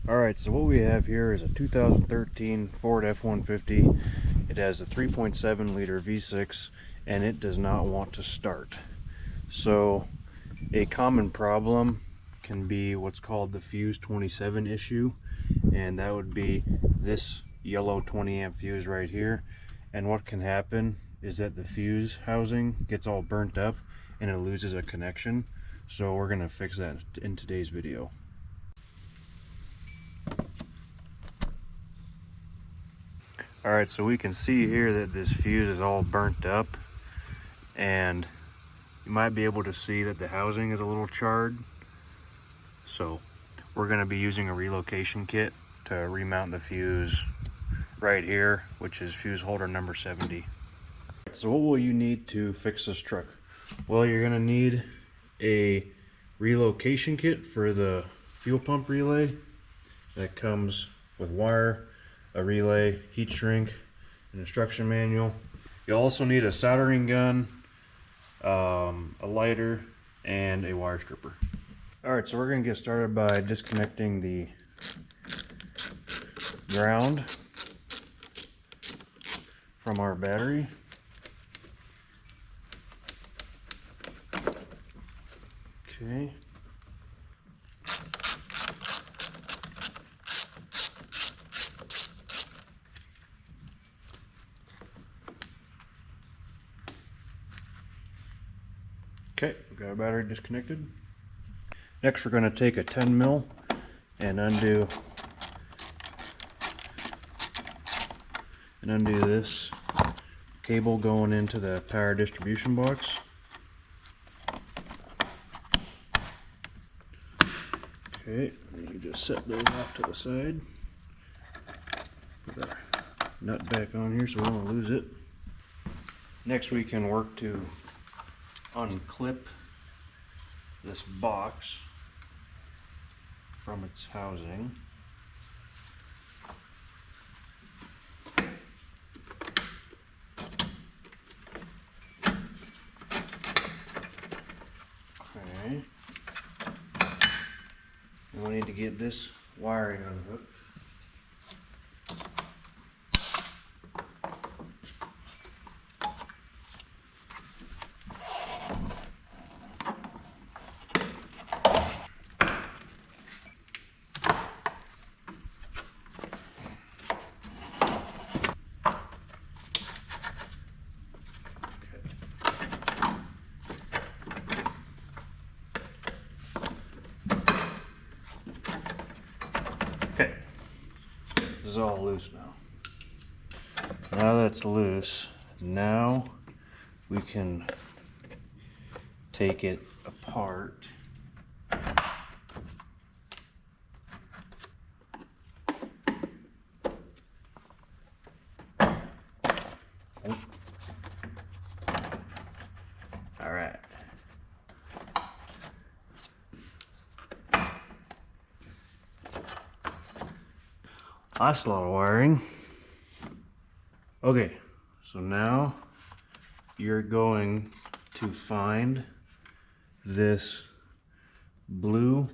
Alright, so what we have here is a 2013 Ford F150. It has a 3.7 liter V6 and it does not want to start. So a common problem can be what's called the Fuse 27 issue, and that would be this yellow 20 amp fuse right here. And what can happen is that the fuse housing gets all burnt up and it loses a connection. So we're going to fix that in today's video. Alright, so we can see here that this fuse is all burnt up, and you might be able to see that the housing is a little charred. So we're going to be using a relocation kit to remount the fuse right here, which is fuse holder number 70. So what will you need to fix this truck? Well, you're going to need a relocation kit for the fuel pump relay that comes with wire, a relay, heat shrink, an instruction manual. You'll also need a soldering gun, a lighter, and a wire stripper. Alright, so we're going to get started by disconnecting the ground from our battery. Okay. Okay, we've got our battery disconnected. Next, we're going to take a 10 mil and undo this cable going into the power distribution box. Okay, you just set those off to the side. Put our nut back on here so we don't lose it. Next, we can work to unclip this box from its housing. Okay. We'll need to get this wiring unhooked. Okay, this is all loose now. Now that's loose, now we can take it apart. All right. That's a lot of wiring. Okay, so now you're going to find this blue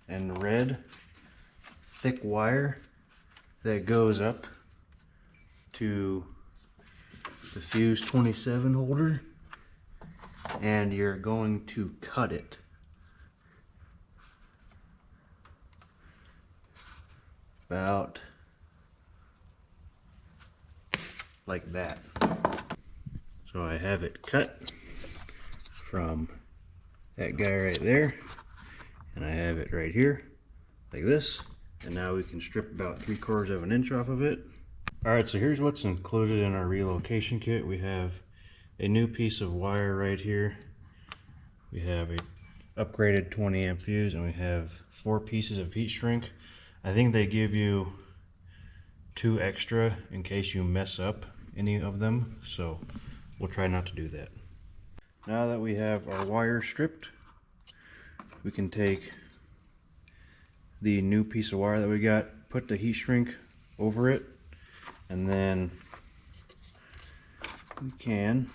and red thick wire that goes up to the Fuse 27 holder, and you're going to cut it. About like that. So I have it cut from that guy right there, and I have it right here like this, and now we can strip about 3/4 of an inch off of it. Alright, so here's what's included in our relocation kit. We have a new piece of wire right here, we have a upgraded 20 amp fuse, and we have 4 pieces of heat shrink. I think they give you 2 extra in case you mess up any of them, so we'll try not to do that. Now that we have our wire stripped, we can take the new piece of wire that we got, put the heat shrink over it, and then we can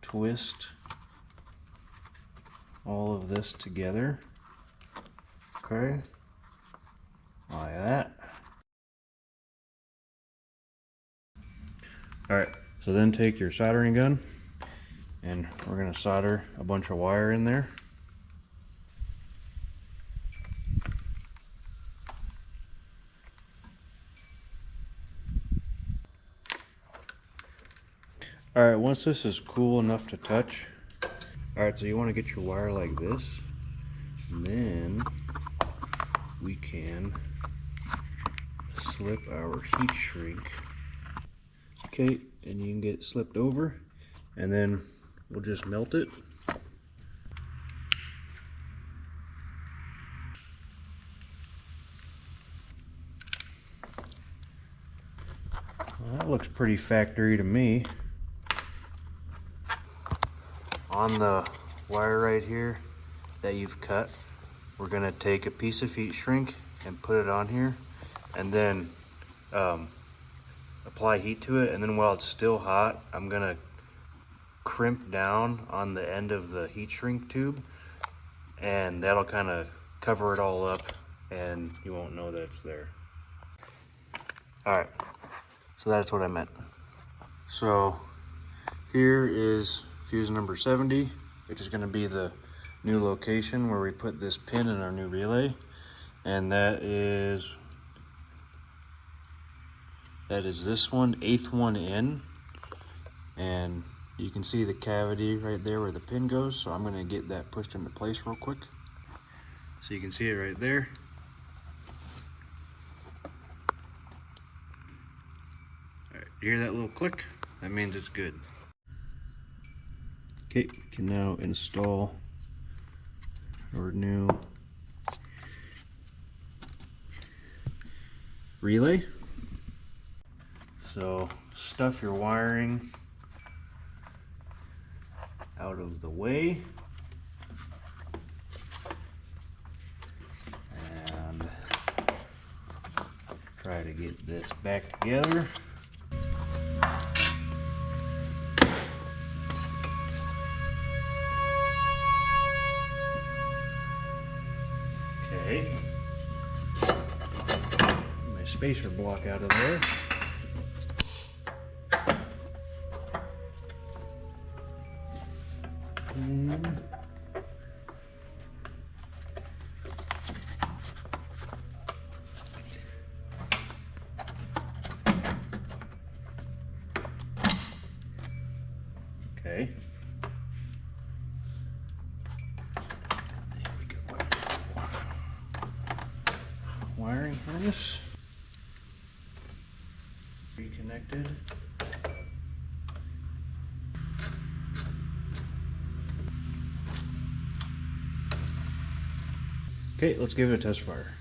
twist all of this together. Okay, like that. Alright, so then take your soldering gun and we're going to solder a bunch of wire in there. Alright, once this is cool enough to touch, alright, so you want to get your wire like this, and then we can slip our heat shrink. Okay, and you can get it slipped over, and then we'll just melt it. Well, that looks pretty factory to me. On the wire right here that you've cut, we're gonna take a piece of heat shrink and put it on here, and then apply heat to it, and then while it's still hot, I'm gonna crimp down on the end of the heat shrink tube, and that'll kind of cover it all up and you won't know that it's there. Alright, so that's what I meant. So here is fuse number 70, which is going to be the new location where we put this pin in our new relay, and that is this one, 8th one in, and you can see the cavity right there where the pin goes, so I'm going to get that pushed into place real quick. So you can see it right there. Alright, you hear that little click? That means it's good. Okay, we can now install our new relay. So stuff your wiring out of the way, and try to get this back together. Okay, my spacer block out of there. Okay. There we go. Wiring harness reconnected. Okay, let's give it a test fire.